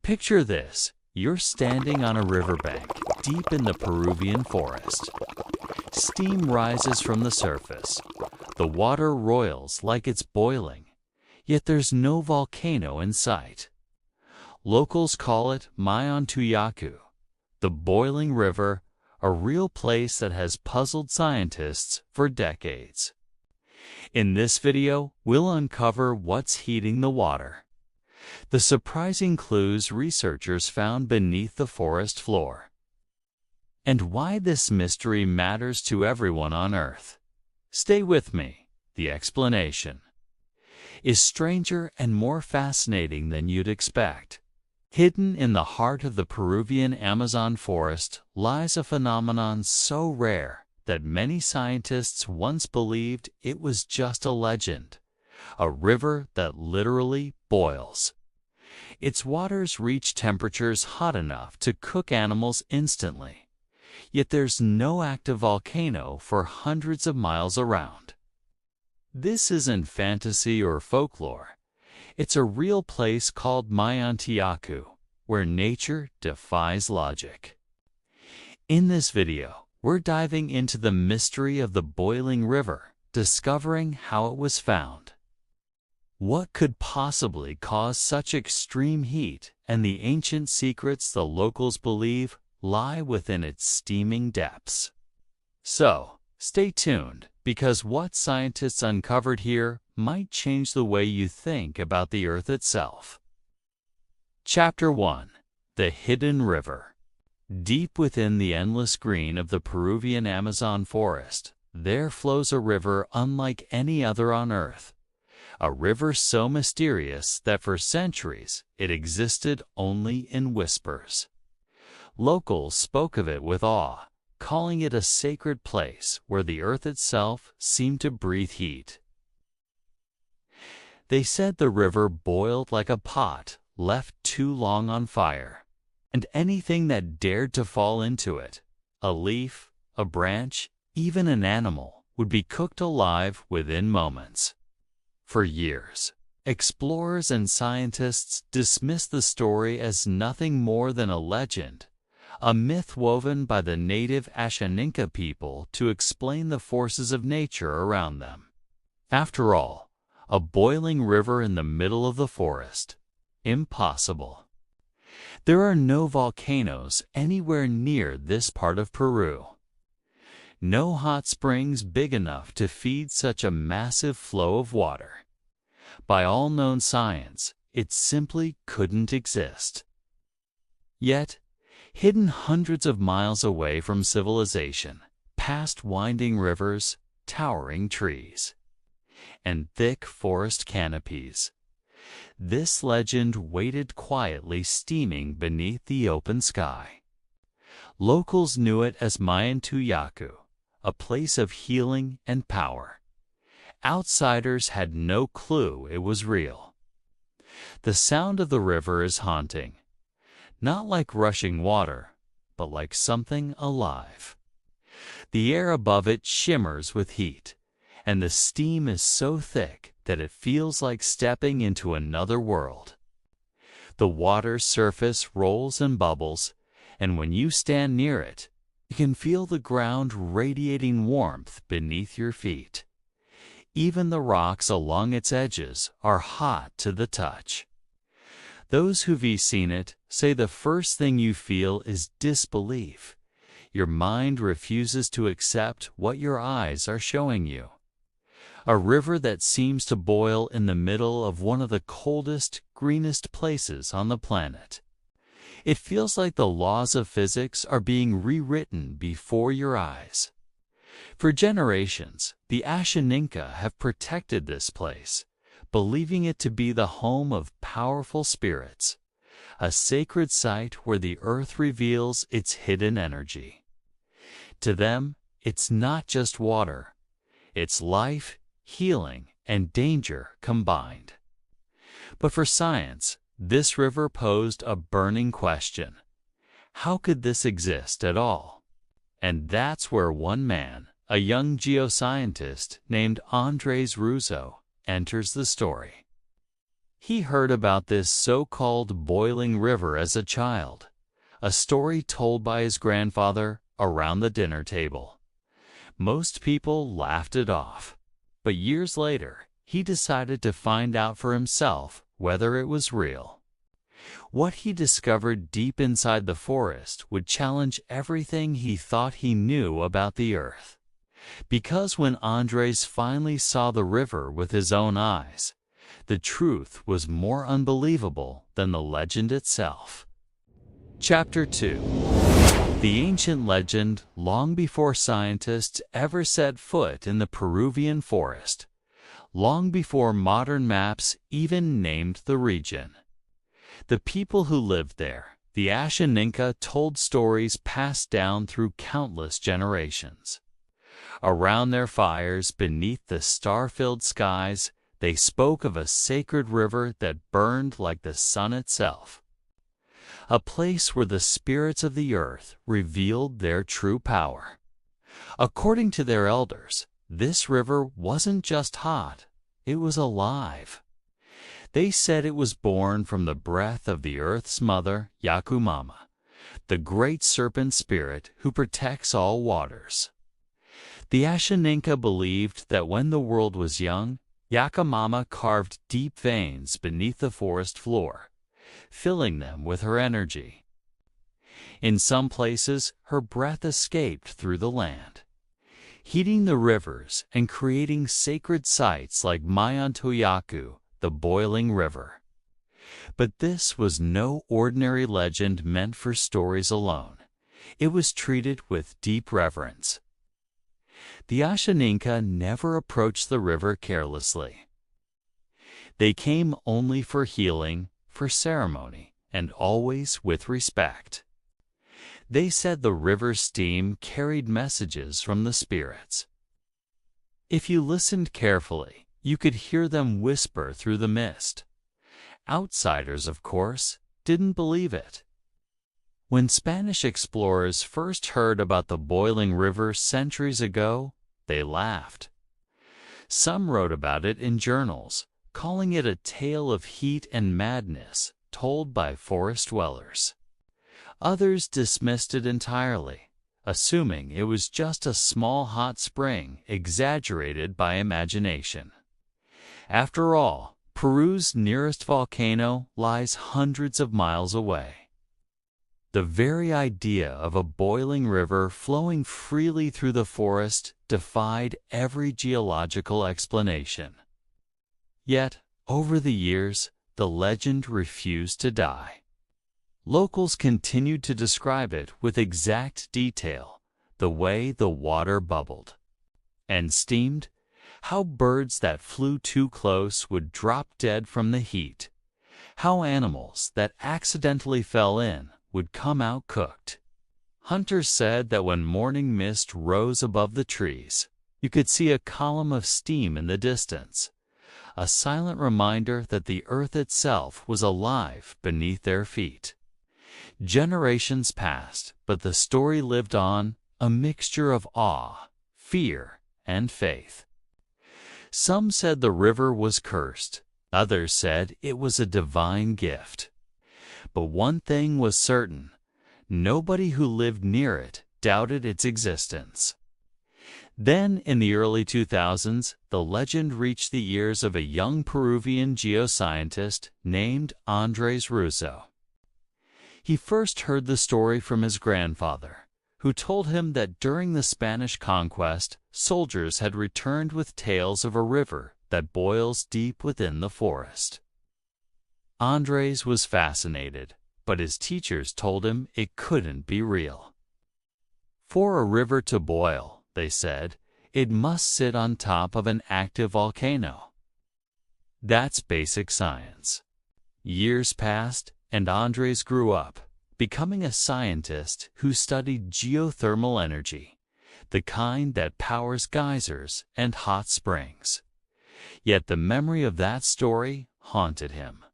Picture this. You're standing on a riverbank deep in the Peruvian forest. Steam rises from the surface. The water roils like it's boiling, yet there's no volcano in sight. Locals call it Mayantuyacu, the boiling river, a real place that has puzzled scientists for decades. In this video, we'll uncover what's heating the water, the surprising clues researchers found beneath the forest floor, and why this mystery matters to everyone on Earth. Stay with me. The explanation is stranger and more fascinating than you'd expect. Hidden in the heart of the Peruvian Amazon forest lies a phenomenon so rare that many scientists once believed it was just a legend, a river that literally boils. Its waters reach temperatures hot enough to cook animals instantly, yet there's no active volcano for hundreds of miles around. This isn't fantasy or folklore. It's a real place called Mayantuyacu, where nature defies logic. In this video, we're diving into the mystery of the boiling river, discovering how it was found. What could possibly cause such extreme heat, and the ancient secrets the locals believe lie within its steaming depths. So, stay tuned, because what scientists uncovered here might change the way you think about the Earth itself. Chapter 1. The Hidden River. Deep within the endless green of the Peruvian Amazon forest, there flows a river unlike any other on Earth. A river so mysterious that for centuries it existed only in whispers. Locals spoke of it with awe, calling it a sacred place where the Earth itself seemed to breathe heat. They said the river boiled like a pot left too long on fire, and anything that dared to fall into it, a leaf, a branch, even an animal, would be cooked alive within moments. For years, explorers and scientists dismissed the story as nothing more than a legend, a myth woven by the native Ashaninka people to explain the forces of nature around them. After all, a boiling river in the middle of the forest? Impossible. There are no volcanoes anywhere near this part of Peru. No hot springs big enough to feed such a massive flow of water. By all known science, it simply couldn't exist. Yet, hidden hundreds of miles away from civilization, past winding rivers, towering trees, and thick forest canopies, this legend waited quietly steaming beneath the open sky. Locals knew it as Mayantuyacu, a place of healing and power. Outsiders had no clue it was real. The sound of the river is haunting, not like rushing water, but like something alive. The air above it shimmers with heat, and the steam is so thick that it feels like stepping into another world. The water's surface rolls and bubbles, and when you stand near it, you can feel the ground radiating warmth beneath your feet. Even the rocks along its edges are hot to the touch. Those who've seen it say the first thing you feel is disbelief. Your mind refuses to accept what your eyes are showing you. A river that seems to boil in the middle of one of the coldest, greenest places on the planet. It feels like the laws of physics are being rewritten before your eyes. For generations, the Ashaninka have protected this place, believing it to be the home of powerful spirits, a sacred site where the earth reveals its hidden energy. To them, it's not just water, it's life, healing, and danger combined. But for science, this river posed a burning question. How could this exist at all? And that's where one man, a young geoscientist named Andres Russo, enters the story. He heard about this so-called boiling river as a child, a story told by his grandfather around the dinner table. Most people laughed it off, but years later, he decided to find out for himself whether it was real. What he discovered deep inside the forest would challenge everything he thought he knew about the earth. Because when Andres finally saw the river with his own eyes, the truth was more unbelievable than the legend itself. Chapter 2. The ancient legend long before scientists ever set foot in the Peruvian forest, long before modern maps even named the region. The people who lived there, the Ashaninka, told stories passed down through countless generations. Around their fires, beneath the star-filled skies, they spoke of a sacred river that burned like the sun itself. A place where the spirits of the earth revealed their true power. According to their elders, this river wasn't just hot, it was alive. They said it was born from the breath of the earth's mother, Yacu, the great serpent spirit who protects all waters. The Ashaninka believed that when the world was young, Yacu carved deep veins beneath the forest floor, filling them with her energy. In some places, her breath escaped through the land, heating the rivers and creating sacred sites like Mayantuyacu, the boiling river. But this was no ordinary legend meant for stories alone. It was treated with deep reverence. The Ashaninka never approached the river carelessly. They came only for healing, for ceremony, and always with respect. They said the river's steam carried messages from the spirits. If you listened carefully, you could hear them whisper through the mist. Outsiders, of course, didn't believe it. When Spanish explorers first heard about the boiling river centuries ago, they laughed. Some wrote about it in journals, calling it a tale of heat and madness told by forest dwellers. Others dismissed it entirely, assuming it was just a small hot spring exaggerated by imagination. After all, Peru's nearest volcano lies hundreds of miles away. The very idea of a boiling river flowing freely through the forest defied every geological explanation. Yet, over the years, the legend refused to die. Locals continued to describe it with exact detail, the way the water bubbled and steamed, how birds that flew too close would drop dead from the heat, how animals that accidentally fell in would come out cooked. Hunters said that when morning mist rose above the trees, you could see a column of steam in the distance, a silent reminder that the earth itself was alive beneath their feet. Generations passed, but the story lived on, a mixture of awe, fear, and faith. Some said the river was cursed, others said it was a divine gift. But one thing was certain, nobody who lived near it doubted its existence. Then, in the early 2000s, the legend reached the ears of a young Peruvian geoscientist named Andres Russo. He first heard the story from his grandfather, who told him that during the Spanish conquest, soldiers had returned with tales of a river that boils deep within the forest. Andres was fascinated, but his teachers told him it couldn't be real. For a river to boil, they said, it must sit on top of an active volcano. That's basic science. Years passed, and Andres grew up, becoming a scientist who studied geothermal energy, the kind that powers geysers and hot springs. Yet the memory of that story haunted him.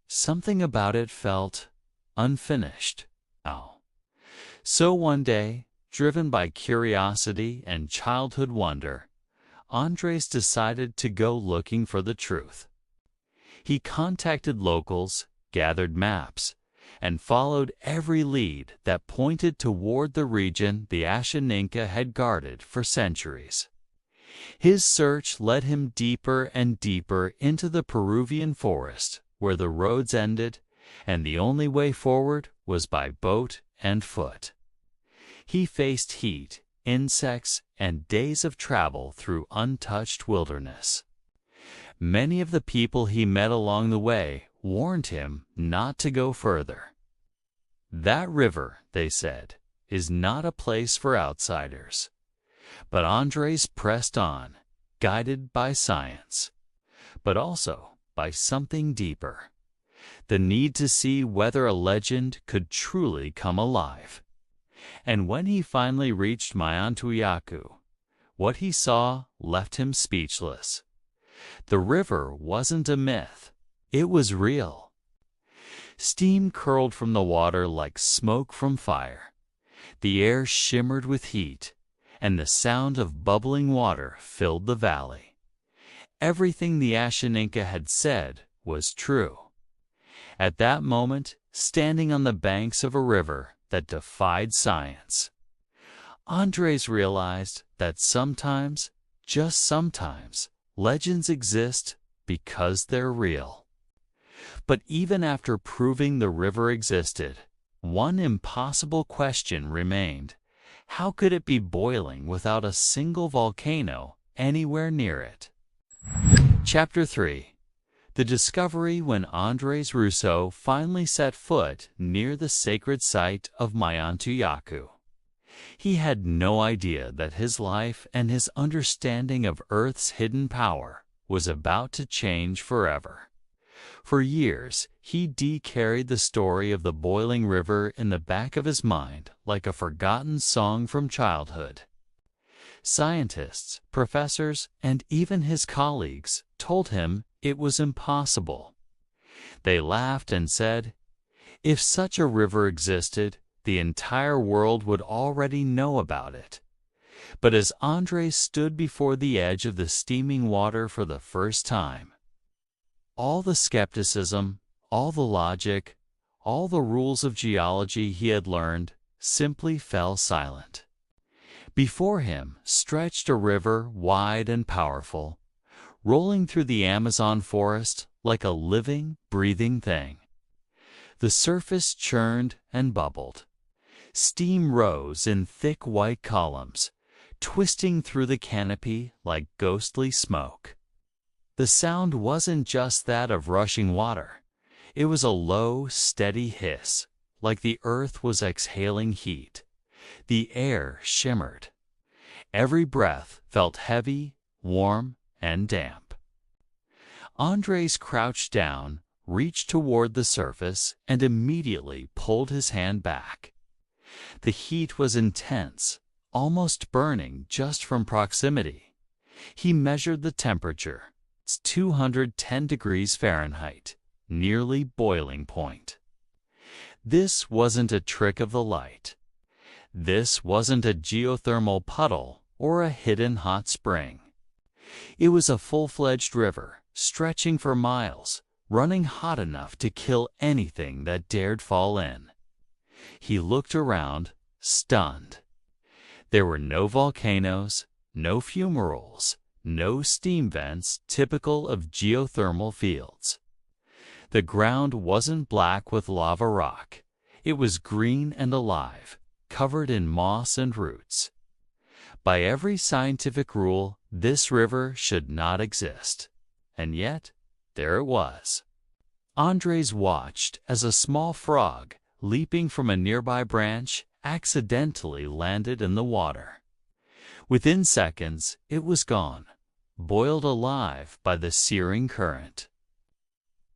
Something about it felt unfinished. So one day, driven by curiosity and childhood wonder, Andres decided to go looking for the truth. He contacted locals, gathered maps, and followed every lead that pointed toward the region the Ashaninka had guarded for centuries. His search led him deeper and deeper into the Peruvian forest, where the roads ended, and the only way forward was by boat and foot. He faced heat, insects, and days of travel through untouched wilderness. Many of the people he met along the way warned him not to go further. That river, they said, is not a place for outsiders. But Andres pressed on, guided by science, but also by something deeper: the need to see whether a legend could truly come alive. And when he finally reached Mayantuyacu, what he saw left him speechless. The river wasn't a myth, it was real. Steam curled from the water like smoke from fire. The air shimmered with heat, and the sound of bubbling water filled the valley. Everything the Ashaninka had said was true. At that moment, standing on the banks of a river that defied science, Andres realized that sometimes, just sometimes, legends exist because they're real. But even after proving the river existed, one impossible question remained: how could it be boiling without a single volcano anywhere near it? Chapter 3. The discovery when Andres Russo finally set foot near the sacred site of Mayantuyacu. He had no idea that his life and his understanding of Earth's hidden power was about to change forever. For years, he carried the story of the boiling river in the back of his mind like a forgotten song from childhood. Scientists, professors, and even his colleagues told him it was impossible. They laughed and said, if such a river existed, the entire world would already know about it. But as Andres stood before the edge of the steaming water for the first time, all the skepticism, all the logic, all the rules of geology he had learned simply fell silent. Before him stretched a river wide and powerful, rolling through the Amazon forest like a living, breathing thing. The surface churned and bubbled. Steam rose in thick white columns, twisting through the canopy like ghostly smoke. The sound wasn't just that of rushing water. It was a low, steady hiss, like the earth was exhaling heat. The air shimmered. Every breath felt heavy, warm, and damp. Andres crouched down, reached toward the surface, and immediately pulled his hand back. The heat was intense, almost burning just from proximity. He measured the temperature. It's 210 degrees Fahrenheit, nearly boiling point. This wasn't a trick of the light. This wasn't a geothermal puddle or a hidden hot spring. It was a full-fledged river, stretching for miles, running hot enough to kill anything that dared fall in. He looked around, stunned. There were no volcanoes, no fumaroles, no steam vents typical of geothermal fields. The ground wasn't black with lava rock. It was green and alive, covered in moss and roots. By every scientific rule, this river should not exist. And yet, there it was. Andres watched as a small frog, leaping from a nearby branch, accidentally landed in the water. Within seconds, it was gone, boiled alive by the searing current.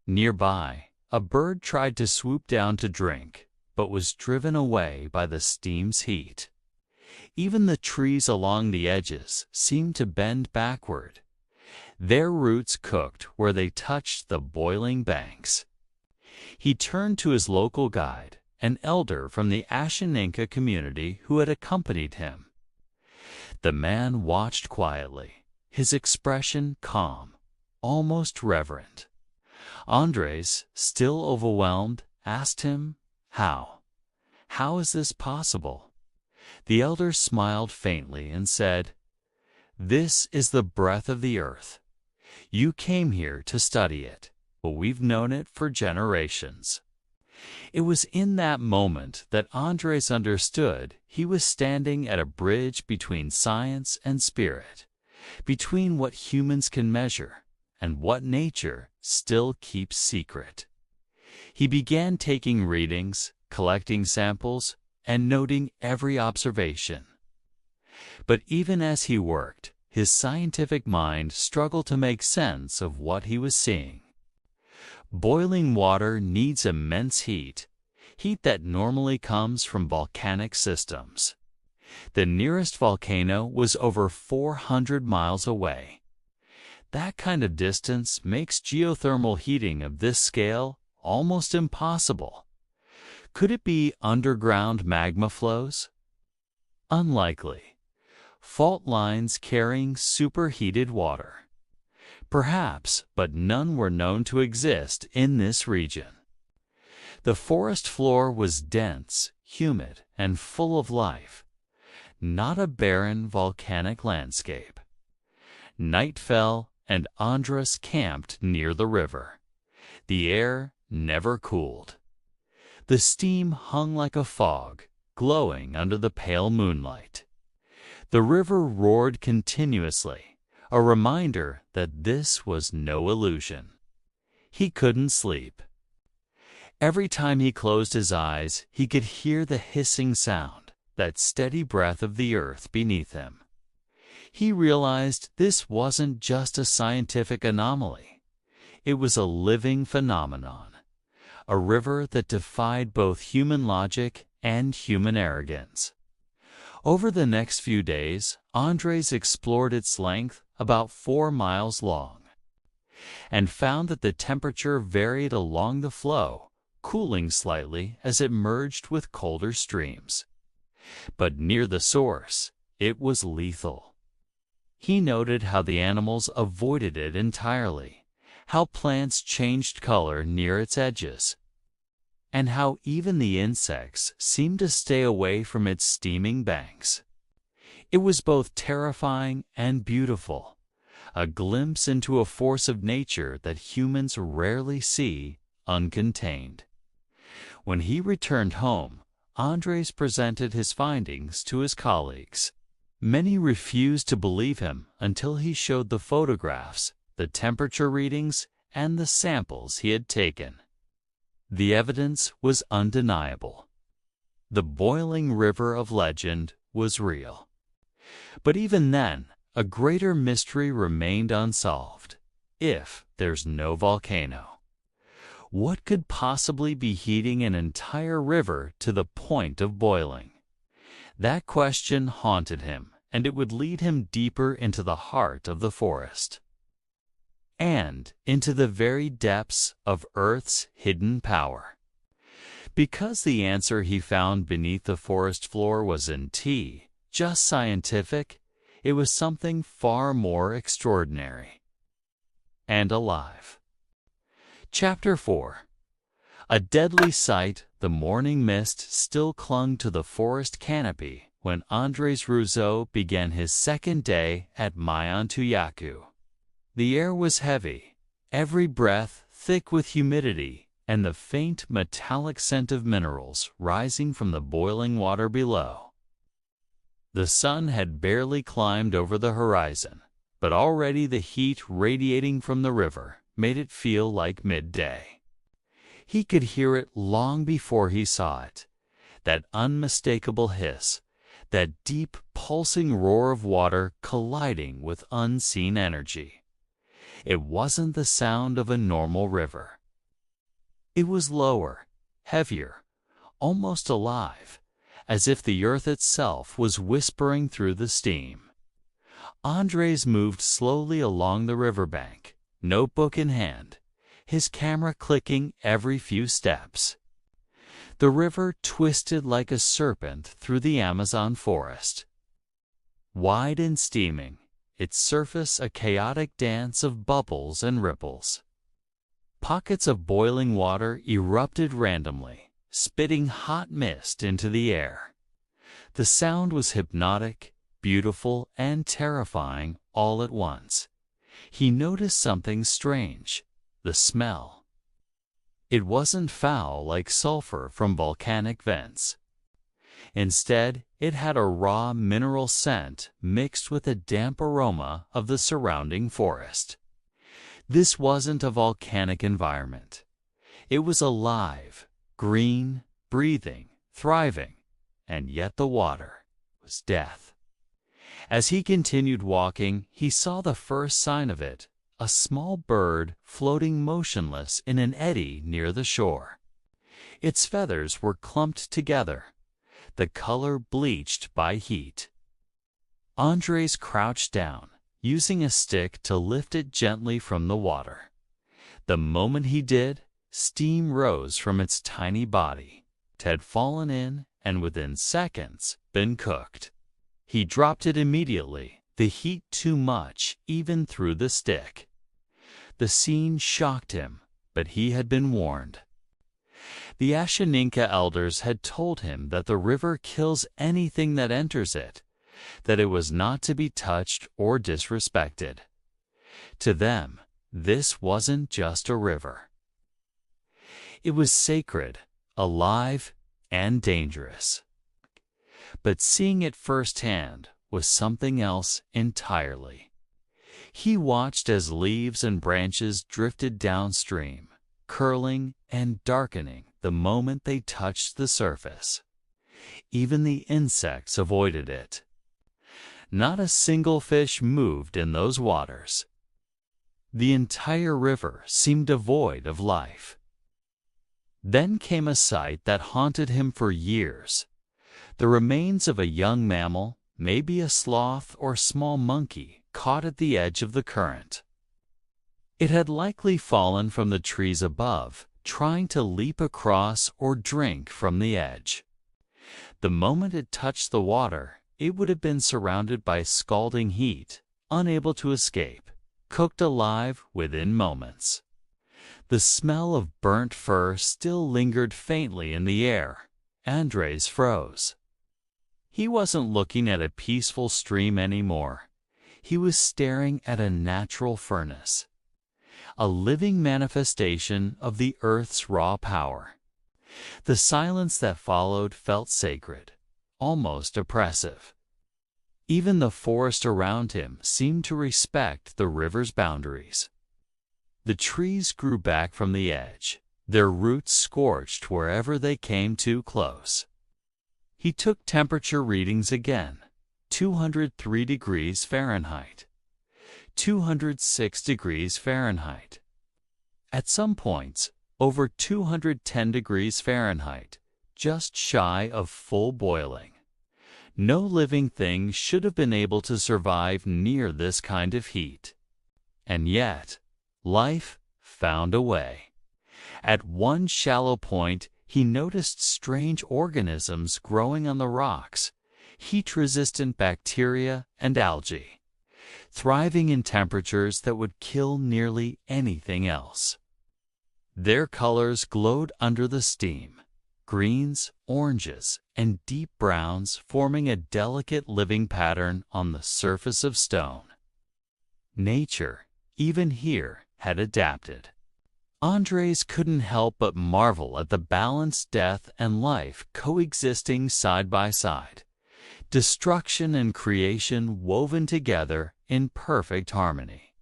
Nearby, a bird tried to swoop down to drink, but was driven away by the steam's heat. Even the trees along the edges seemed to bend backward. Their roots cooked where they touched the boiling banks. He turned to his local guide, an elder from the Ashaninka community who had accompanied him. The man watched quietly, his expression calm, almost reverent. Andres, still overwhelmed, asked him, "How? How is this possible?" The elder smiled faintly and said, "This is the breath of the earth. You came here to study it, but we've known it for generations." It was in that moment that Andres understood he was standing at a bridge between science and spirit, between what humans can measure and what nature still keeps secret. He began taking readings, collecting samples, and noting every observation. But even as he worked, his scientific mind struggled to make sense of what he was seeing. Boiling water needs immense heat that normally comes from volcanic systems. The nearest volcano was over 400 miles away. That kind of distance makes geothermal heating of this scale almost impossible. Could it be underground magma flows? Unlikely. Fault lines carrying superheated water? Perhaps, but none were known to exist in this region. The forest floor was dense, humid, and full of life, not a barren volcanic landscape. Night fell, and Andres camped near the river. The air never cooled. The steam hung like a fog, glowing under the pale moonlight. The river roared continuously, a reminder that this was no illusion. He couldn't sleep. Every time he closed his eyes, he could hear the hissing sound, that steady breath of the earth beneath him. He realized this wasn't just a scientific anomaly. It was a living phenomenon, a river that defied both human logic and human arrogance. Over the next few days, Andres explored its length, about 4 miles long, and found that the temperature varied along the flow, cooling slightly as it merged with colder streams. But near the source, it was lethal. He noted how the animals avoided it entirely, how plants changed color near its edges, and how even the insects seemed to stay away from its steaming banks. It was both terrifying and beautiful, a glimpse into a force of nature that humans rarely see uncontained. When he returned home, Andres presented his findings to his colleagues. Many refused to believe him until he showed the photographs, the temperature readings, and the samples he had taken. The evidence was undeniable. The boiling river of legend was real. But even then, a greater mystery remained unsolved. If there's no volcano, what could possibly be heating an entire river to the point of boiling? That question haunted him, and it would lead him deeper into the heart of the forest, and into the very depths of Earth's hidden power. Because the answer he found beneath the forest floor wasn't just scientific, it was something far more extraordinary and alive. Chapter 4. A deadly sight, the morning mist still clung to the forest canopy when Andres Rousseau began his second day at Mayantuyacu. The air was heavy, every breath thick with humidity and the faint metallic scent of minerals rising from the boiling water below. The sun had barely climbed over the horizon, but already the heat radiating from the river made it feel like midday. He could hear it long before he saw it, that unmistakable hiss, that deep pulsing roar of water colliding with unseen energy. It wasn't the sound of a normal river. It was lower, heavier, almost alive, as if the earth itself was whispering through the steam. Andres moved slowly along the riverbank, notebook in hand, his camera clicking every few steps. The river twisted like a serpent through the Amazon forest. Wide and steaming, its surface a chaotic dance of bubbles and ripples. Pockets of boiling water erupted randomly, spitting hot mist into the air. The sound was hypnotic, beautiful, and terrifying all at once. He noticed something strange: the smell. It wasn't foul like sulfur from volcanic vents. Instead, it had a raw mineral scent mixed with a damp aroma of the surrounding forest. This wasn't a volcanic environment. It was alive, green, breathing, thriving, and yet the water was death. As he continued walking, he saw the first sign of it: a small bird floating motionless in an eddy near the shore. Its feathers were clumped together, the color bleached by heat. Andres crouched down, using a stick to lift it gently from the water. The moment he did, steam rose from its tiny body. It had fallen in and within seconds been cooked. He dropped it immediately, the heat too much even through the stick. The scene shocked him, but he had been warned. The Ashaninka elders had told him that the river kills anything that enters it, that it was not to be touched or disrespected. To them, this wasn't just a river. It was sacred, alive, and dangerous. But seeing it firsthand was something else entirely. He watched as leaves and branches drifted downstream, curling and darkening the moment they touched the surface. Even the insects avoided it. Not a single fish moved in those waters. The entire river seemed devoid of life. Then came a sight that haunted him for years: the remains of a young mammal, maybe a sloth or small monkey, caught at the edge of the current. It had likely fallen from the trees above, trying to leap across or drink from the edge. The moment it touched the water, it would have been surrounded by scalding heat, unable to escape, cooked alive within moments. The smell of burnt fur still lingered faintly in the air. Andres froze. He wasn't looking at a peaceful stream anymore. He was staring at a natural furnace, a living manifestation of the earth's raw power. The silence that followed felt sacred, almost oppressive. Even the forest around him seemed to respect the river's boundaries. The trees grew back from the edge, their roots scorched wherever they came too close. He took temperature readings again: 203 degrees Fahrenheit, 206 degrees Fahrenheit. At some points, over 210 degrees Fahrenheit, just shy of full boiling. No living thing should have been able to survive near this kind of heat. And yet, life found a way. At one shallow point, he noticed strange organisms growing on the rocks, heat-resistant bacteria and algae, thriving in temperatures that would kill nearly anything else. Their colors glowed under the steam: greens, oranges, and deep browns, forming a delicate living pattern on the surface of stone. Nature, even here, had adapted. Andres couldn't help but marvel at the balance death and life coexisting side by side, destruction and creation woven together in perfect harmony.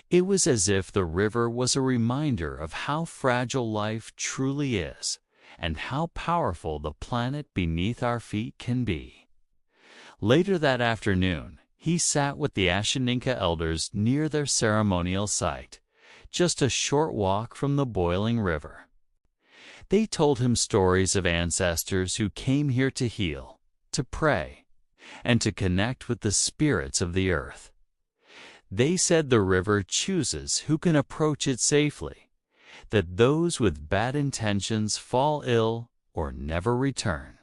It was as if the river was a reminder of how fragile life truly is, and how powerful the planet beneath our feet can be. Later that afternoon, he sat with the Ashaninka elders near their ceremonial site, just a short walk from the boiling river. They told him stories of ancestors who came here to heal, to pray, and to connect with the spirits of the earth. They said the river chooses who can approach it safely, that those with bad intentions fall ill or never return.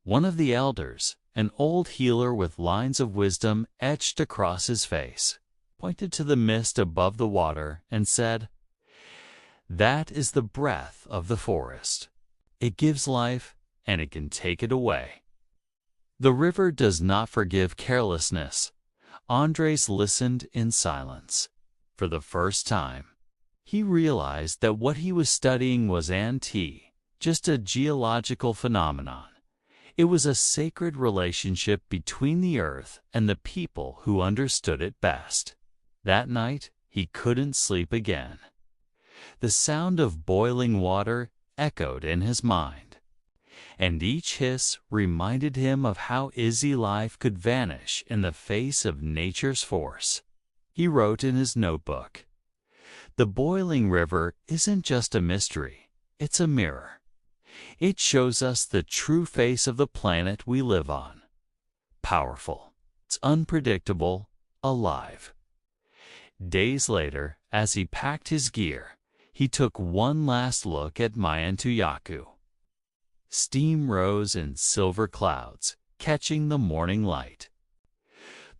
One of the elders, an old healer with lines of wisdom etched across his face, pointed to the mist above the water and said, That is the breath of the forest. It gives life, and it can take it away. The river does not forgive carelessness. Andres listened in silence. For the first time, he realized that what he was studying was just a geological phenomenon. It was a sacred relationship between the earth and the people who understood it best. That night, he couldn't sleep again. The sound of boiling water echoed in his mind, and each hiss reminded him of how easy life could vanish in the face of nature's force. He wrote in his notebook, "The boiling river isn't just a mystery, it's a mirror. It shows us the true face of the planet we live on. Powerful, it's unpredictable, alive." Days later, as he packed his gear, he took one last look at Mayantuyacu. Steam rose in silver clouds, catching the morning light.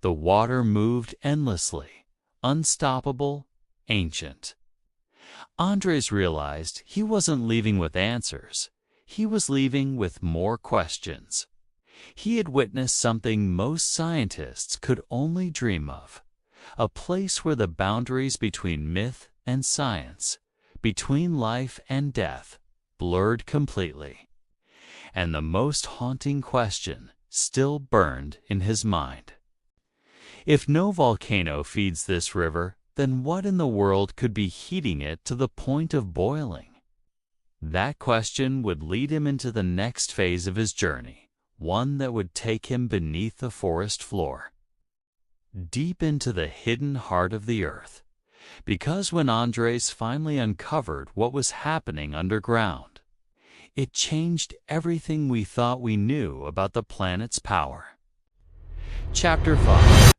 The water moved endlessly, unstoppable, ancient. Andres realized he wasn't leaving with answers. He was leaving with more questions. He had witnessed something most scientists could only dream of, a place where the boundaries between myth and science, between life and death, blurred completely. And the most haunting question still burned in his mind. If no volcano feeds this river, then what in the world could be heating it to the point of boiling? That question would lead him into the next phase of his journey, one that would take him beneath the forest floor, deep into the hidden heart of the earth. Because when Andres finally uncovered what was happening underground, it changed everything we thought we knew about the planet's power. Chapter 5.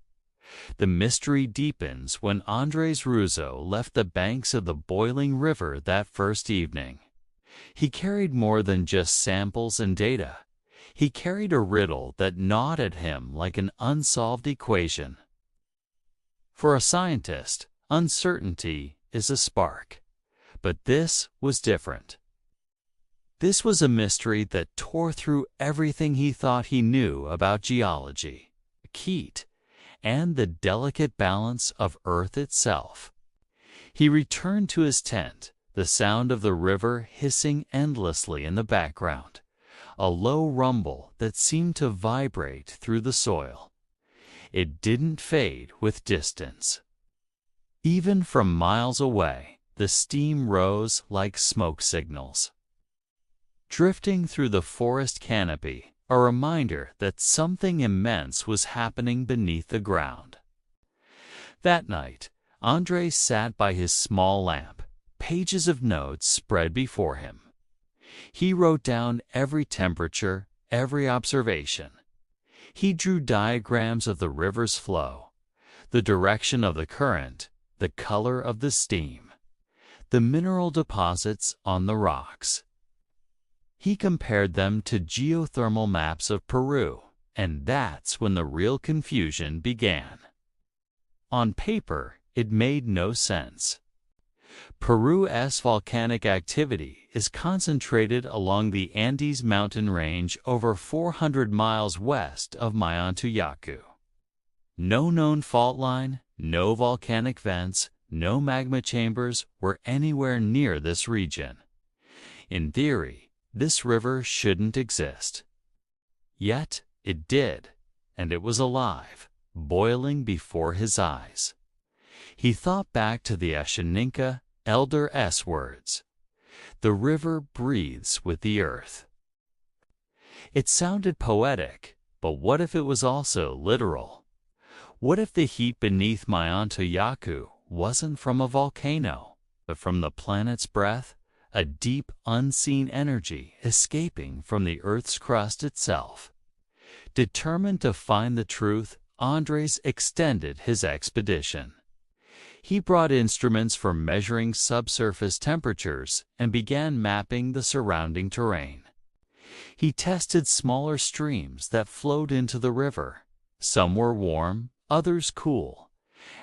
The mystery deepens when Andres Russo left the banks of the boiling river that first evening. He carried more than just samples and data. He carried a riddle that gnawed at him like an unsolved equation. For a scientist, uncertainty is a spark. But this was different. This was a mystery that tore through everything he thought he knew about geology, heat, and the delicate balance of Earth itself. He returned to his tent, the sound of the river hissing endlessly in the background, a low rumble that seemed to vibrate through the soil. It didn't fade with distance. Even from miles away, the steam rose like smoke signals. Drifting through the forest canopy, a reminder that something immense was happening beneath the ground. That night, Andres sat by his small lamp, pages of notes spread before him. He wrote down every temperature, every observation. He drew diagrams of the river's flow, the direction of the current, the color of the steam, the mineral deposits on the rocks. He compared them to geothermal maps of Peru, and that's when the real confusion began. On paper, it made no sense. Peru's volcanic activity is concentrated along the Andes mountain range over 400 miles west of Mayantuyacu. No known fault line, no volcanic vents, no magma chambers were anywhere near this region. In theory, this river shouldn't exist. Yet it did, and it was alive, boiling before his eyes. He thought back to the Ashaninka Elder's words, "The river breathes with the earth." It sounded poetic, but what if it was also literal? What if the heat beneath Mayantuyacu wasn't from a volcano, but from the planet's breath, a deep, unseen energy escaping from the Earth's crust itself? Determined to find the truth, Andres extended his expedition. He brought instruments for measuring subsurface temperatures and began mapping the surrounding terrain. He tested smaller streams that flowed into the river. Some were warm, others cool,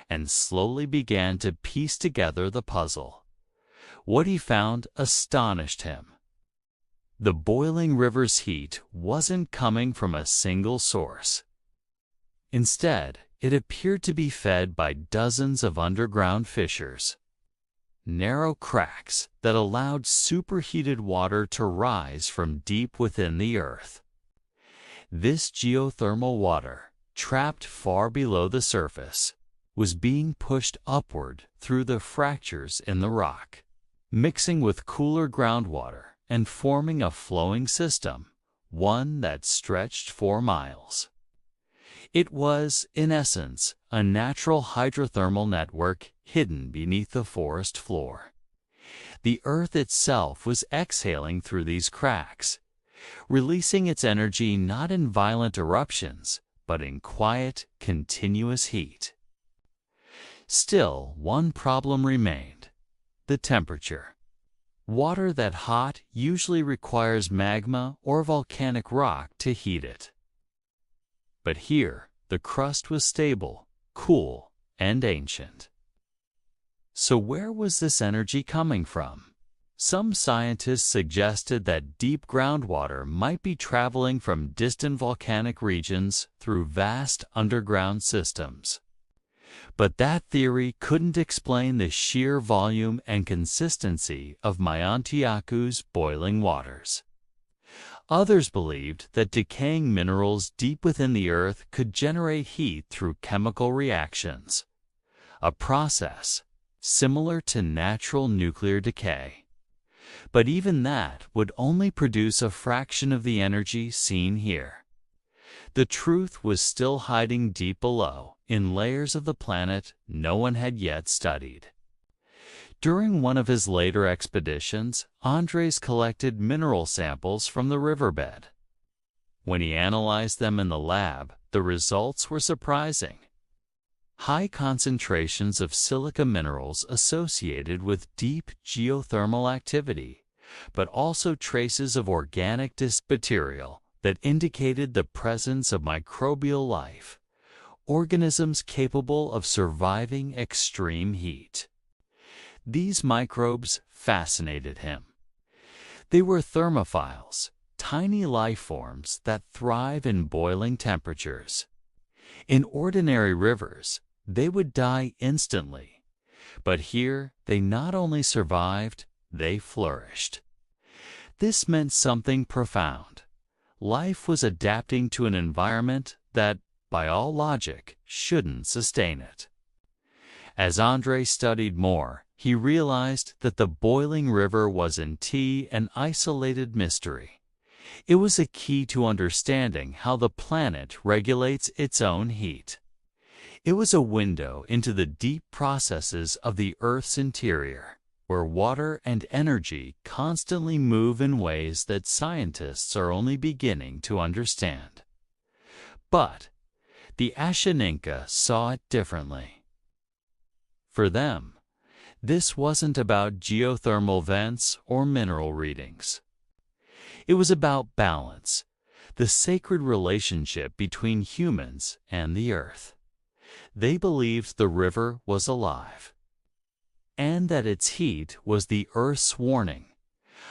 and slowly began to piece together the puzzle. What he found astonished him. The boiling river's heat wasn't coming from a single source. Instead, it appeared to be fed by dozens of underground fissures, narrow cracks that allowed superheated water to rise from deep within the earth. This geothermal water, trapped far below the surface, was being pushed upward through the fractures in the rock, mixing with cooler groundwater and forming a flowing system, one that stretched 4 miles. It was, in essence, a natural hydrothermal network hidden beneath the forest floor. The earth itself was exhaling through these cracks, releasing its energy not in violent eruptions, but in quiet, continuous heat. Still, one problem remained: the temperature. Water that hot usually requires magma or volcanic rock to heat it. But here, the crust was stable, cool, and ancient. So where was this energy coming from? Some scientists suggested that deep groundwater might be traveling from distant volcanic regions through vast underground systems. But that theory couldn't explain the sheer volume and consistency of Mayantuyacu's boiling waters. Others believed that decaying minerals deep within the earth could generate heat through chemical reactions, a process similar to natural nuclear decay. But even that would only produce a fraction of the energy seen here. The truth was still hiding deep below, in layers of the planet no one had yet studied. During one of his later expeditions, Andres collected mineral samples from the riverbed. When he analyzed them in the lab, the results were surprising. High concentrations of silica minerals associated with deep geothermal activity, but also traces of organic material that indicated the presence of microbial life, organisms capable of surviving extreme heat. These microbes fascinated him. They were thermophiles, tiny life forms that thrive in boiling temperatures. In ordinary rivers, they would die instantly, but here they not only survived, they flourished. This meant something profound. Life was adapting to an environment that, by all logic, shouldn't sustain it. As Andres studied more, he realized that the boiling river wasn't an isolated mystery. It was a key to understanding how the planet regulates its own heat. It was a window into the deep processes of the Earth's interior, where water and energy constantly move in ways that scientists are only beginning to understand. But the Ashaninka saw it differently. For them, this wasn't about geothermal vents or mineral readings. It was about balance, the sacred relationship between humans and the earth. They believed the river was alive, and that its heat was the earth's warning,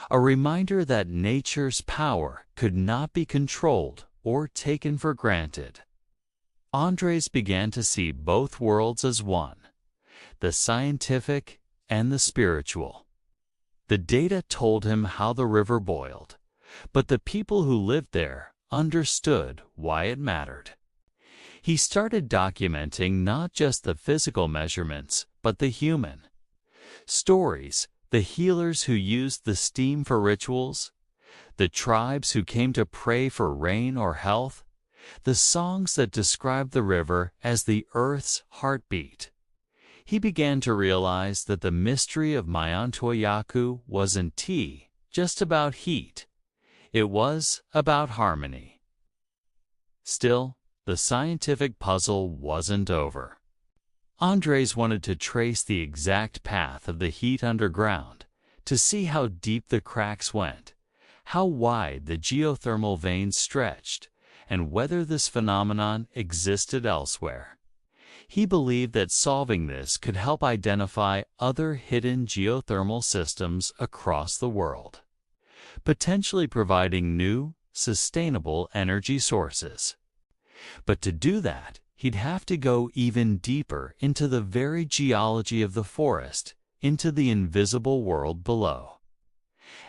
a reminder that nature's power could not be controlled or taken for granted. Andres began to see both worlds as one, the scientific and the spiritual. The data told him how the river boiled, but the people who lived there understood why it mattered. He started documenting not just the physical measurements, but the human stories, the healers who used the steam for rituals, the tribes who came to pray for rain or health, the songs that described the river as the earth's heartbeat. He began to realize that the mystery of Mayantuyacu wasn't just about heat. It was about harmony. Still, the scientific puzzle wasn't over. Andres wanted to trace the exact path of the heat underground, to see how deep the cracks went, how wide the geothermal veins stretched, and whether this phenomenon existed elsewhere. He believed that solving this could help identify other hidden geothermal systems across the world, potentially providing new, sustainable energy sources. But to do that, he'd have to go even deeper into the very geology of the forest, into the invisible world below.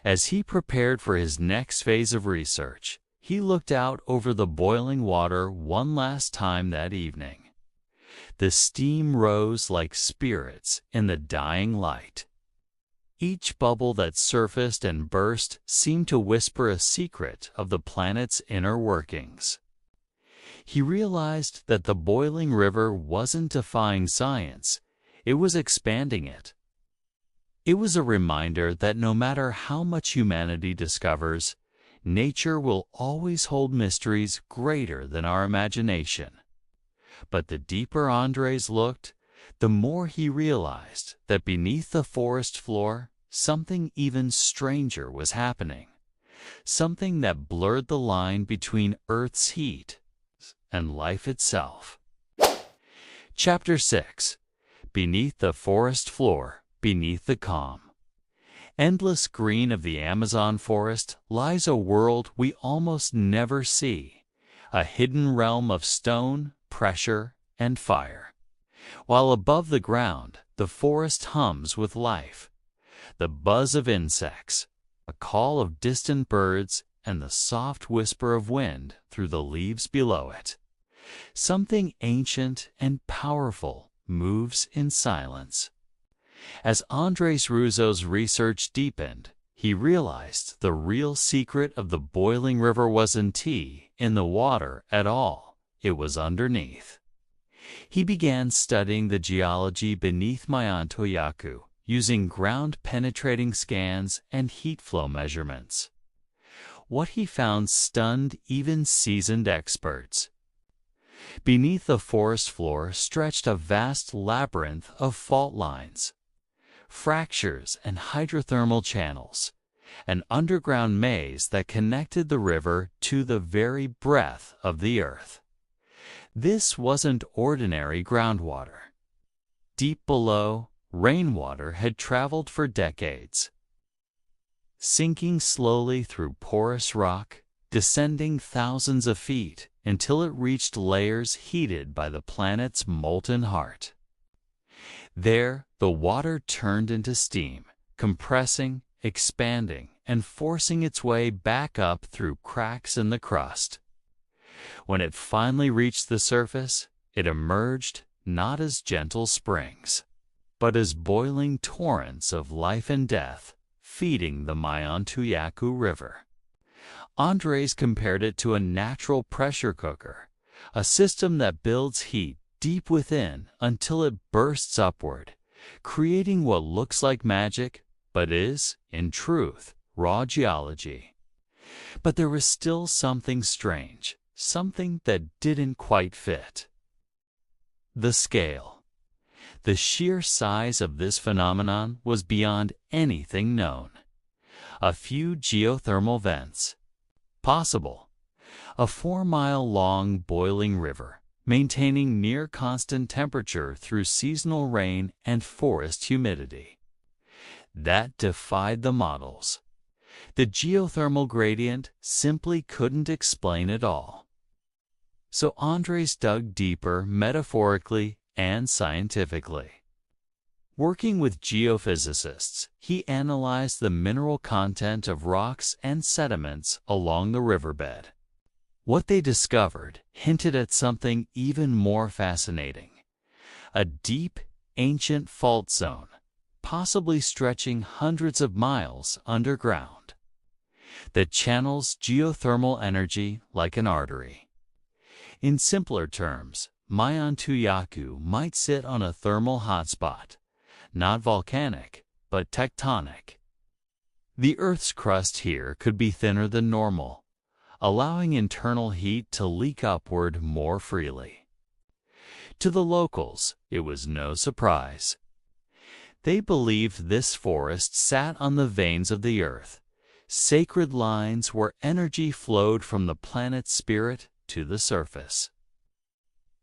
As he prepared for his next phase of research, he looked out over the boiling water one last time that evening. The steam rose like spirits in the dying light. Each bubble that surfaced and burst seemed to whisper a secret of the planet's inner workings. He realized that the boiling river wasn't defying science, it was expanding it. It was a reminder that no matter how much humanity discovers, nature will always hold mysteries greater than our imagination. But the deeper Andres looked, the more he realized that beneath the forest floor, something even stranger was happening, something that blurred the line between Earth's heat and life itself. Chapter 6. Beneath the forest floor, beneath the calm. Endless green of the Amazon forest lies a world we almost never see, a hidden realm of stone, pressure, and fire. While above the ground, the forest hums with life. The buzz of insects, a call of distant birds, and the soft whisper of wind through the leaves below it. Something ancient and powerful moves in silence. As Andres Russo's research deepened, he realized the real secret of the boiling river wasn't in the water at all, it was underneath. He began studying the geology beneath Mayantuyacu, using ground-penetrating scans and heat flow measurements. What he found stunned even seasoned experts. Beneath the forest floor stretched a vast labyrinth of fault lines, fractures and hydrothermal channels, an underground maze that connected the river to the very breath of the earth. This wasn't ordinary groundwater. Deep below, rainwater had traveled for decades, sinking slowly through porous rock, descending thousands of feet until it reached layers heated by the planet's molten heart. There, the water turned into steam, compressing, expanding, and forcing its way back up through cracks in the crust. When it finally reached the surface, it emerged not as gentle springs, but as boiling torrents of life and death, feeding the Mayantuyacu River. Andres compared it to a natural pressure cooker, a system that builds heat deep within until it bursts upward, creating what looks like magic, but is, in truth, raw geology. But there was still something strange, something that didn't quite fit. The scale. The sheer size of this phenomenon was beyond anything known. A few geothermal vents. Possible. A 4-mile-long boiling river, maintaining near constant temperature through seasonal rain and forest humidity. That defied the models. The geothermal gradient simply couldn't explain it all. So Andres dug deeper metaphorically and scientifically. Working with geophysicists, he analyzed the mineral content of rocks and sediments along the riverbed. What they discovered hinted at something even more fascinating: a deep, ancient fault zone, possibly stretching hundreds of miles underground, that channels geothermal energy like an artery. In simpler terms, Mayantuyacu might sit on a thermal hotspot, not volcanic, but tectonic. The Earth's crust here could be thinner than normal, allowing internal heat to leak upward more freely. To the locals, it was no surprise. They believed this forest sat on the veins of the Earth, sacred lines where energy flowed from the planet's spirit to the surface.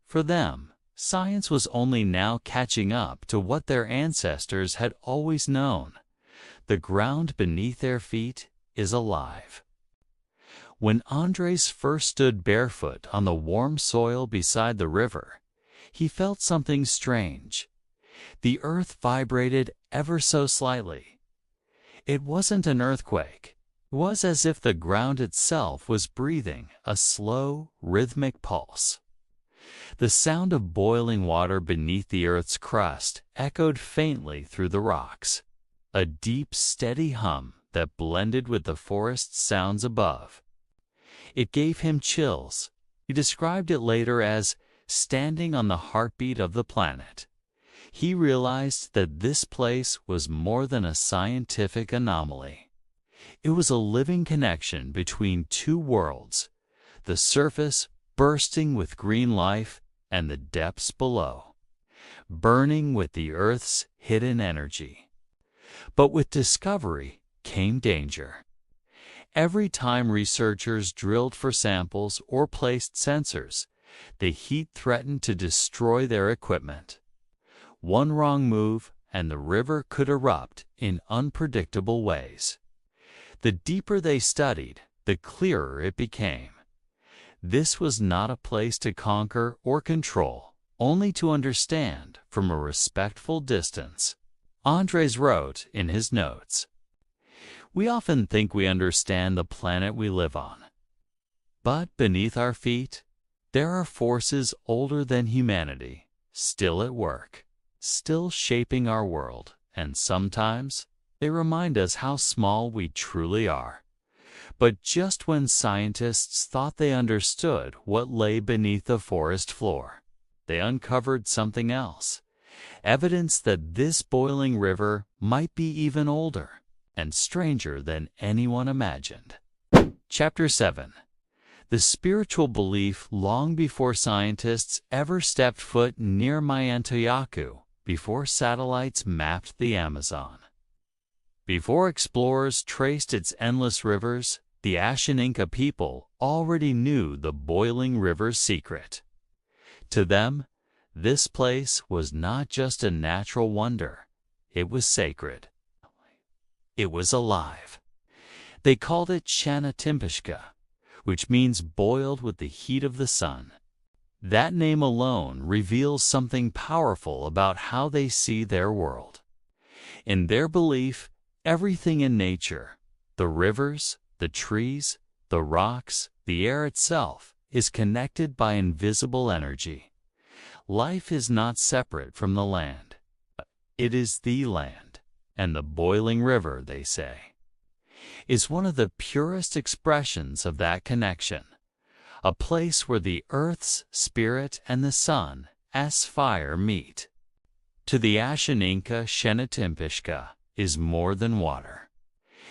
For them, Science was only now catching up to what their ancestors had always known. The ground beneath their feet is alive. When Andres first stood barefoot on the warm soil beside the river, he felt something strange. The earth vibrated ever so slightly. It wasn't an earthquake. It was as if the ground itself was breathing a slow, rhythmic pulse. The sound of boiling water beneath the earth's crust echoed faintly through the rocks, a deep, steady hum that blended with the forest's sounds above. It gave him chills. He described it later as standing on the heartbeat of the planet. He realized that this place was more than a scientific anomaly. It was a living connection between two worlds, the surface bursting with green life and the depths below, burning with the Earth's hidden energy. But with discovery came danger. Every time researchers drilled for samples or placed sensors, the heat threatened to destroy their equipment. One wrong move and the river could erupt in unpredictable ways. The deeper they studied, the clearer it became. This was not a place to conquer or control, only to understand from a respectful distance. Andres wrote in his notes, "We often think we understand the planet we live on. But beneath our feet, there are forces older than humanity, still at work, still shaping our world, and sometimes they remind us how small we truly are." But just when scientists thought they understood what lay beneath the forest floor, they uncovered something else, evidence that this boiling river might be even older and stranger than anyone imagined. Chapter 7. The spiritual belief long before scientists ever stepped foot near Mayantuyacu, before satellites mapped the Amazon. Before explorers traced its endless rivers, the Ashaninka people already knew the boiling river's secret. To them, this place was not just a natural wonder, it was sacred. It was alive. They called it Shanatimpishka, which means boiled with the heat of the sun. That name alone reveals something powerful about how they see their world. In their belief, everything in nature, the rivers, the trees, the rocks, the air itself, is connected by invisible energy. Life is not separate from the land. It is the land, and the boiling river, they say, is one of the purest expressions of that connection, a place where the earth's spirit and the sun's fire meet. To the Ashaninka, Shanatimpishka is more than water.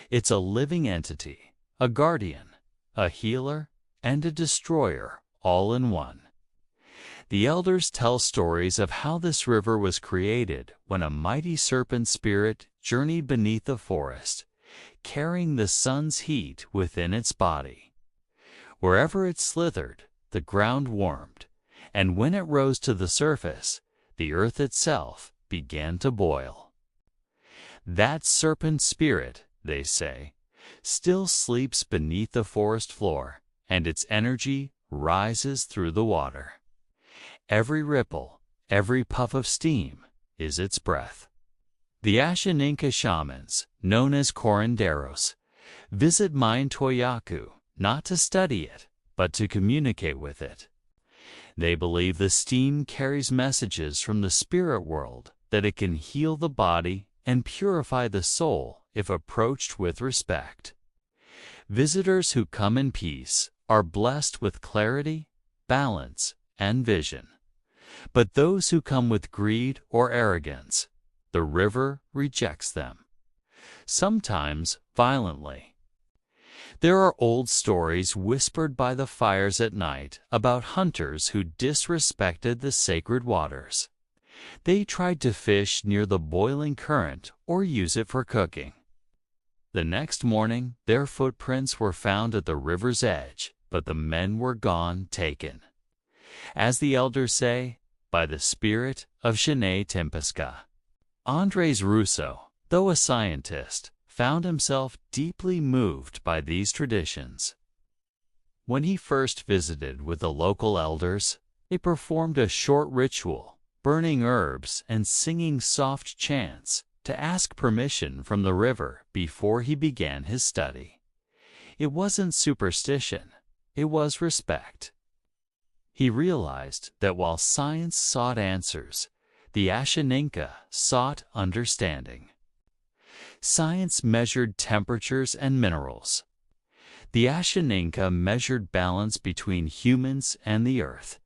It's a living entity, a guardian, a healer, and a destroyer, all in one. The elders tell stories of how this river was created when a mighty serpent spirit journeyed beneath the forest, carrying the sun's heat within its body. Wherever it slithered, the ground warmed, and when it rose to the surface, the earth itself began to boil. That serpent spirit, they say, still sleeps beneath the forest floor, and its energy rises through the water. Every ripple, every puff of steam is its breath. The Ashaninka shamans, known as curanderos, visit Mayantuyacu not to study it, but to communicate with it. They believe the steam carries messages from the spirit world that it can heal the body and purify the soul if approached with respect. Visitors who come in peace are blessed with clarity, balance, and vision. But those who come with greed or arrogance, the river rejects them, sometimes violently. There are old stories whispered by the fires at night about hunters who disrespected the sacred waters. They tried to fish near the boiling current or use it for cooking. The next morning, their footprints were found at the river's edge, but the men were gone, taken. As the elders say, by the spirit of Mayantuyacu. Andres Russo, though a scientist, found himself deeply moved by these traditions. When he first visited with the local elders, they performed a short ritual, burning herbs and singing soft chants to ask permission from the river before he began his study. It wasn't superstition, it was respect. He realized that while science sought answers, the Ashaninka sought understanding. Science measured temperatures and minerals. The Ashaninka measured balance between humans and the earth,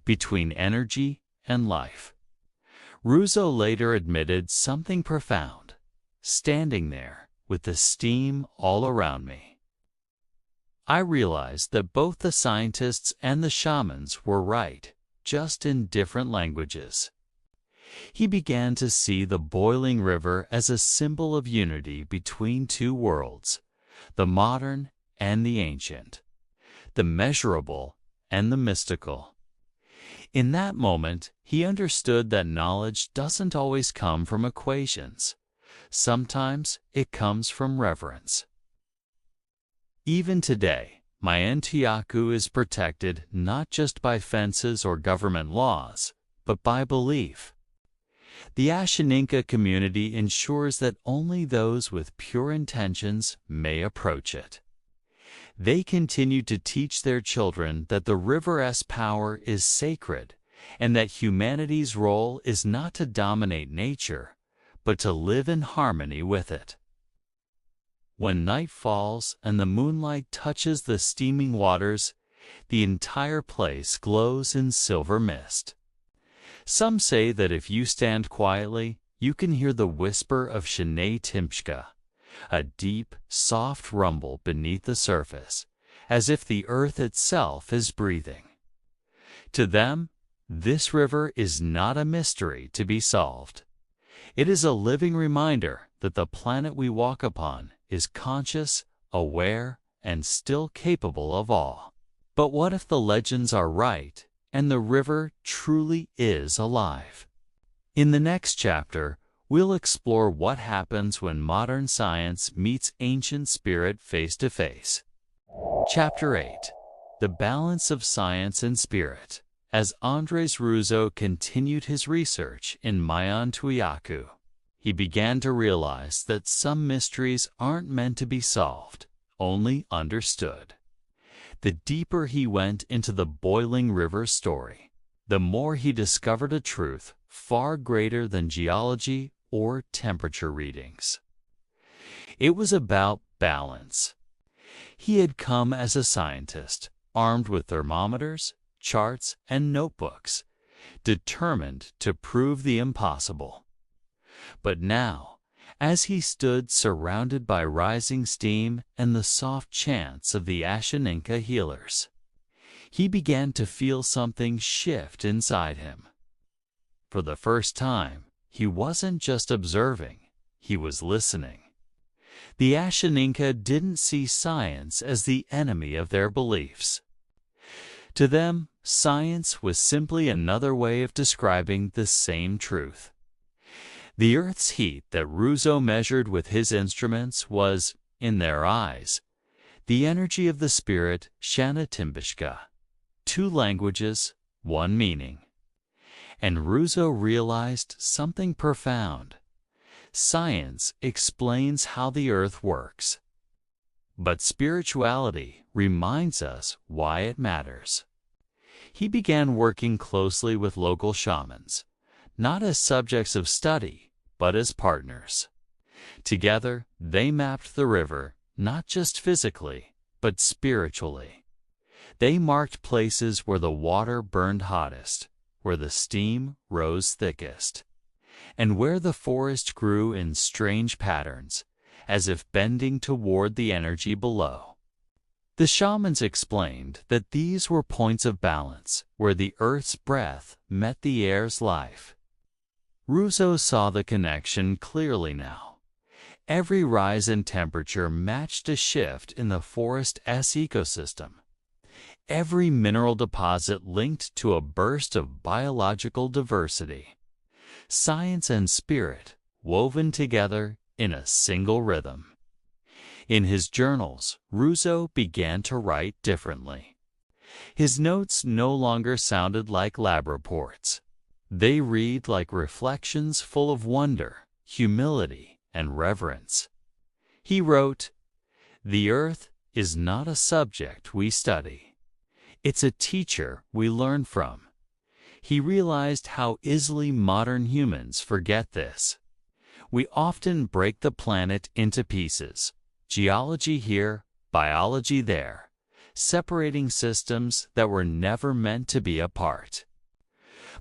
between energy and life. Russo later admitted something profound, standing there with the steam all around me. I realized that both the scientists and the shamans were right, just in different languages. He began to see the boiling river as a symbol of unity between two worlds, the modern and the ancient, the measurable and the mystical. In that moment, he understood that knowledge doesn't always come from equations. Sometimes it comes from reverence. Even today, Mayantuyacu is protected not just by fences or government laws, but by belief. The Ashaninka community ensures that only those with pure intentions may approach it. They continue to teach their children that the river's power is sacred and that humanity's role is not to dominate nature, but to live in harmony with it. When night falls and the moonlight touches the steaming waters, the entire place glows in silver mist. Some say that if you stand quietly, you can hear the whisper of Mayantuyacu, a deep, soft rumble beneath the surface, as if the earth itself is breathing. To them, this river is not a mystery to be solved. It is a living reminder that the planet we walk upon is conscious, aware, and still capable of awe. But what if the legends are right and the river truly is alive? In the next chapter, we'll explore what happens when modern science meets ancient spirit face to face. Chapter 8: The Balance of Science and Spirit. As Andres Russo continued his research in Mayantuyacu, he began to realize that some mysteries aren't meant to be solved, only understood. The deeper he went into the boiling river story, the more he discovered a truth far greater than geology or temperature readings. It was about balance. He had come as a scientist, armed with thermometers, charts, and notebooks, determined to prove the impossible. But now, as he stood surrounded by rising steam and the soft chants of the Ashaninka healers, he began to feel something shift inside him. For the first time, he wasn't just observing, he was listening. The Ashaninka didn't see science as the enemy of their beliefs. To them, science was simply another way of describing the same truth. The Earth's heat that Russo measured with his instruments was, in their eyes, the energy of the spirit Mayantuyacu. 2 languages, 1 meaning. And Russo realized something profound. Science explains how the Earth works, but spirituality reminds us why it matters. He began working closely with local shamans, not as subjects of study, but as partners. Together, they mapped the river, not just physically, but spiritually. They marked places where the water burned hottest, where the steam rose thickest, and where the forest grew in strange patterns, as if bending toward the energy below. The shamans explained that these were points of balance, where the earth's breath met the air's life. Russo saw the connection clearly now. Every rise in temperature matched a shift in the forest's ecosystem. every mineral deposit linked to a burst of biological diversity. Science and spirit woven together in a single rhythm. In his journals, Russo began to write differently. His notes no longer sounded like lab reports. They read like reflections full of wonder, humility, and reverence. He wrote, "The Earth is not a subject we study. It's a teacher we learn from." He realized how easily modern humans forget this. We often break the planet into pieces, geology here, biology there, separating systems that were never meant to be apart.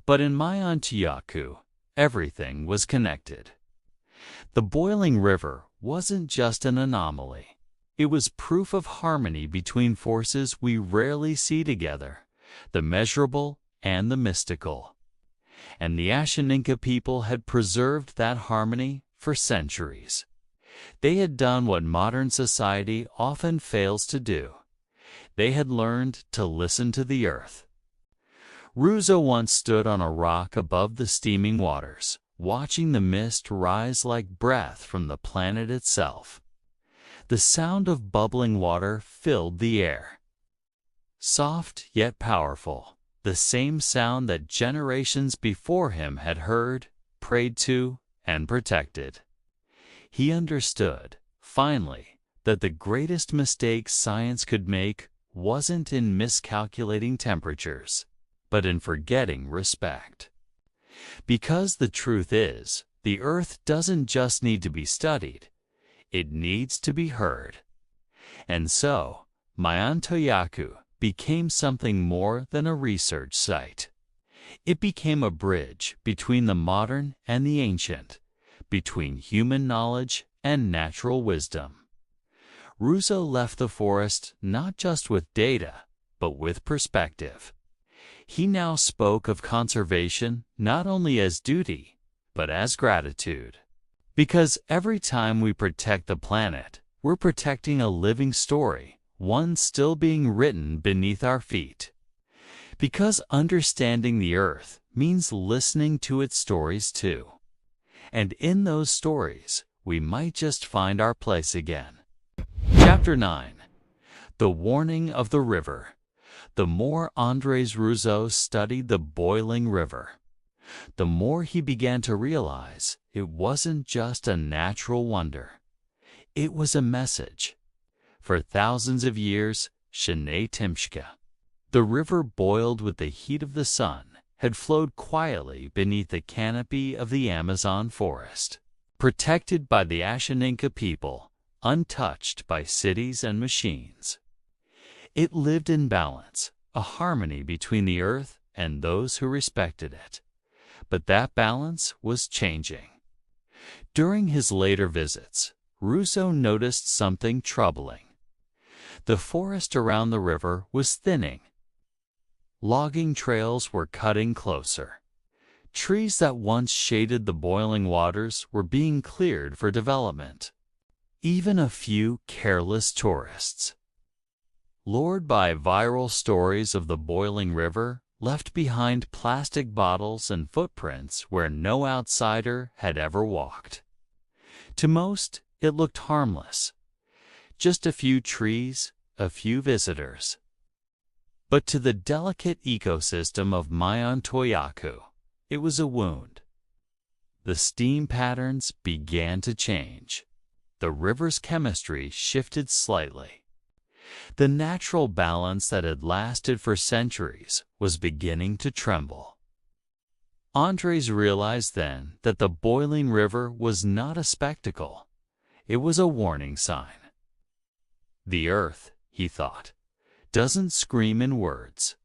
But in Mayantuyacu, everything was connected. The boiling river wasn't just an anomaly. It was proof of harmony between forces we rarely see together, the measurable and the mystical. And the Ashaninka people had preserved that harmony for centuries. They had done what modern society often fails to do. They had learned to listen to the earth. Russo once stood on a rock above the steaming waters, watching the mist rise like breath from the planet itself. The sound of bubbling water filled the air. Soft yet powerful, the same sound that generations before him had heard, prayed to, and protected. He understood, finally, that the greatest mistake science could make wasn't in miscalculating temperatures, but in forgetting respect. Because the truth is, the Earth doesn't just need to be studied, it needs to be heard. And so, Mayantuyacu became something more than a research site. It became a bridge between the modern and the ancient, between human knowledge and natural wisdom. Russo left the forest not just with data, but with perspective. He now spoke of conservation not only as duty, but as gratitude. Because every time we protect the planet, we're protecting a living story, one still being written beneath our feet. Because understanding the Earth means listening to its stories too. And in those stories, we might just find our place again. Chapter 9. The Warning of the River. The more Andres Russo studied the boiling river, the more he began to realize it wasn't just a natural wonder. It was a message. For thousands of years, Shnei Timshka, the river boiled with the heat of the sun, had flowed quietly beneath the canopy of the Amazon forest, protected by the Ashaninka people, untouched by cities and machines. It lived in balance, a harmony between the earth and those who respected it. But that balance was changing. During his later visits, Russo noticed something troubling. The forest around the river was thinning. Logging trails were cutting closer. Trees that once shaded the boiling waters were being cleared for development. Even a few careless tourists, lured by viral stories of the boiling river, left behind plastic bottles and footprints where no outsider had ever walked. To most, it looked harmless. Just a few trees, a few visitors. But to the delicate ecosystem of Mayantuyacu, it was a wound. The steam patterns began to change. The river's chemistry shifted slightly. The natural balance that had lasted for centuries was beginning to tremble. Andres realized then that the boiling river was not a spectacle. It was a warning sign. The earth, he thought, doesn't scream in words.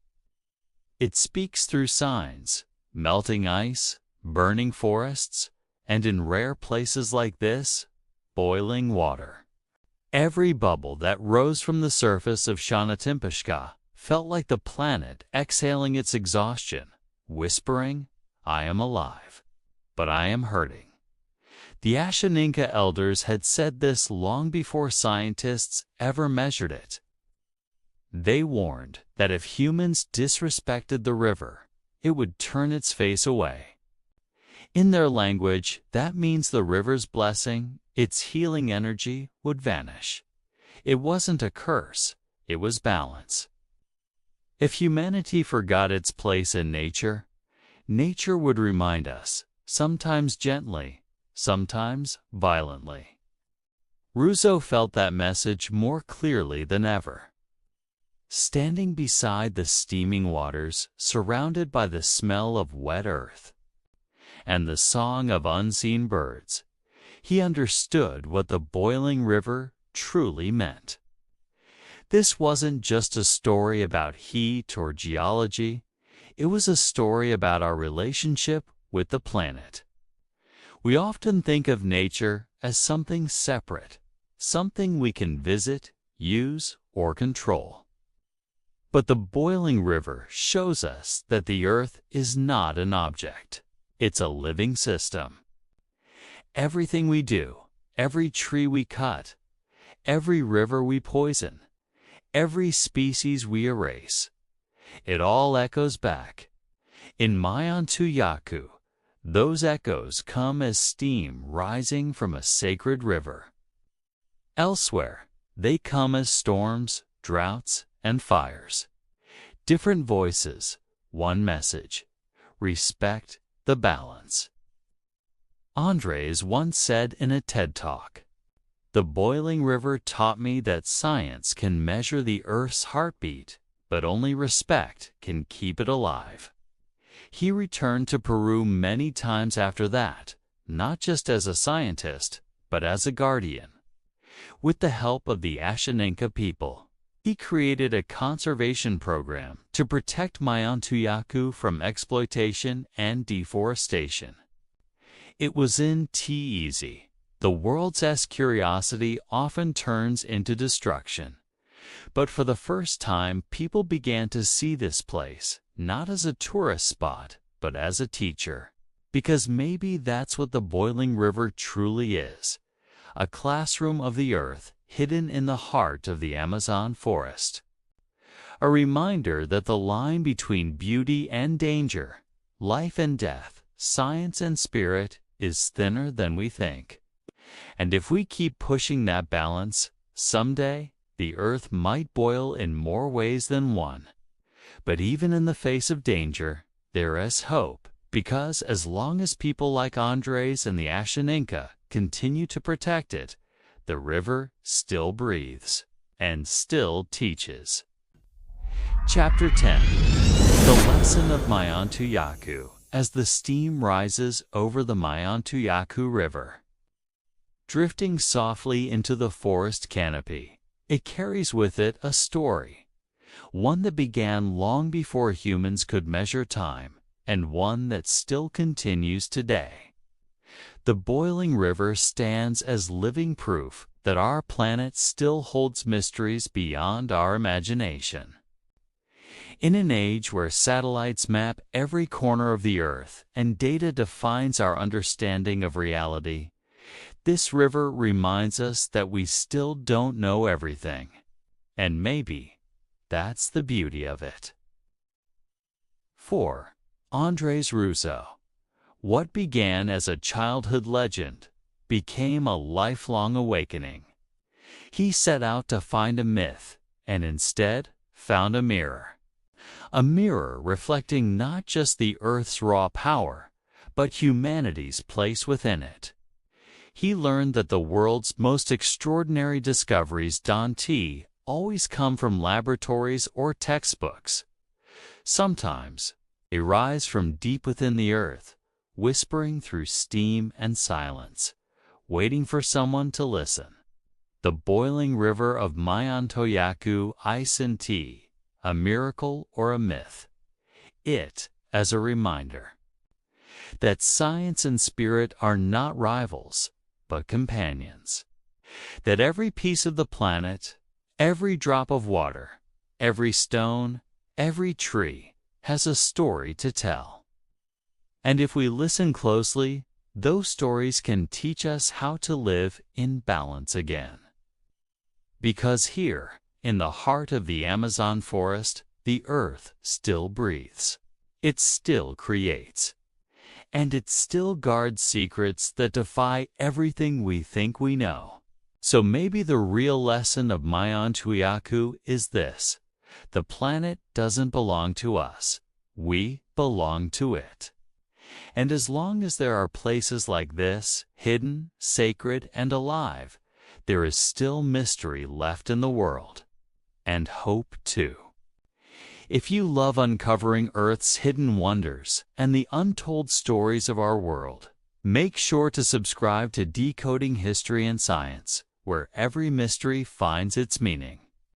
It speaks through signs, melting ice, burning forests, and in rare places like this, boiling water. Every bubble that rose from the surface of Shanatimpashka felt like the planet exhaling its exhaustion, whispering, "I am alive, but I am hurting." The Ashaninka elders had said this long before scientists ever measured it. They warned that if humans disrespected the river, it would turn its face away. In their language, that means the river's blessing, its healing energy, would vanish. It wasn't a curse, it was balance. If humanity forgot its place in nature, nature would remind us, sometimes gently, sometimes violently. Russo felt that message more clearly than ever. Standing beside the steaming waters, surrounded by the smell of wet earth and the song of unseen birds, he understood what the boiling river truly meant. This wasn't just a story about heat or geology, it was a story about our relationship with the planet. We often think of nature as something separate, something we can visit, use, or control. But the boiling river shows us that the earth is not an object. It's a living system. Everything we do, every tree we cut, every river we poison, every species we erase, it all echoes back. In Mayantuyacu, those echoes come as steam rising from a sacred river. Elsewhere, they come as storms, droughts, and fires. Different voices, one message: respect the balance. Andres once said in a TED Talk, "The boiling river taught me that science can measure the Earth's heartbeat, but only respect can keep it alive." He returned to Peru many times after that, not just as a scientist, but as a guardian. With the help of the Ashaninka people, he created a conservation program to protect Mayantuyacu from exploitation and deforestation. It was in T-easy. The world's curiosity often turns into destruction. But for the first time, people began to see this place, not as a tourist spot, but as a teacher. Because maybe that's what the boiling river truly is: a classroom of the earth hidden in the heart of the Amazon forest. A reminder that the line between beauty and danger, life and death, science and spirit is thinner than we think. And if we keep pushing that balance, someday the earth might boil in more ways than one. But even in the face of danger, there is hope, because as long as people like Andres and the Ashaninka continue to protect it, the river still breathes and still teaches. Chapter 10. The Lesson of Mayantuyacu as the steam rises over the Mayantuyacu River. Drifting softly into the forest canopy, it carries with it a story, one that began long before humans could measure time, and one that still continues today. The boiling river stands as living proof that our planet still holds mysteries beyond our imagination. In an age where satellites map every corner of the earth and data defines our understanding of reality, this river reminds us that we still don't know everything. And maybe that's the beauty of it. 4. Andres Russo. What began as a childhood legend became a lifelong awakening. He set out to find a myth and instead found a mirror. A mirror reflecting not just the Earth's raw power, but humanity's place within it. He learned that the world's most extraordinary discoveries don't always come from laboratories or textbooks. Sometimes they rise from deep within the earth, whispering through steam and silence, waiting for someone to listen. The boiling river of Mayantuyacu isn't a miracle or a myth. It as a reminder that science and spirit are not rivals, but companions. That every piece of the planet, every drop of water, every stone, every tree has a story to tell. And if we listen closely, those stories can teach us how to live in balance again. Because here, In the heart of the Amazon forest, the earth still breathes. It still creates. And it still guards secrets that defy everything we think we know. So maybe the real lesson of Mayantuyacu is this: the planet doesn't belong to us. We belong to it. And as long as there are places like this, hidden, sacred, and alive, there is still mystery left in the world. And hope too. If you love uncovering Earth's hidden wonders and the untold stories of our world, make sure to subscribe to Decoding History and Science, where every mystery finds its meaning.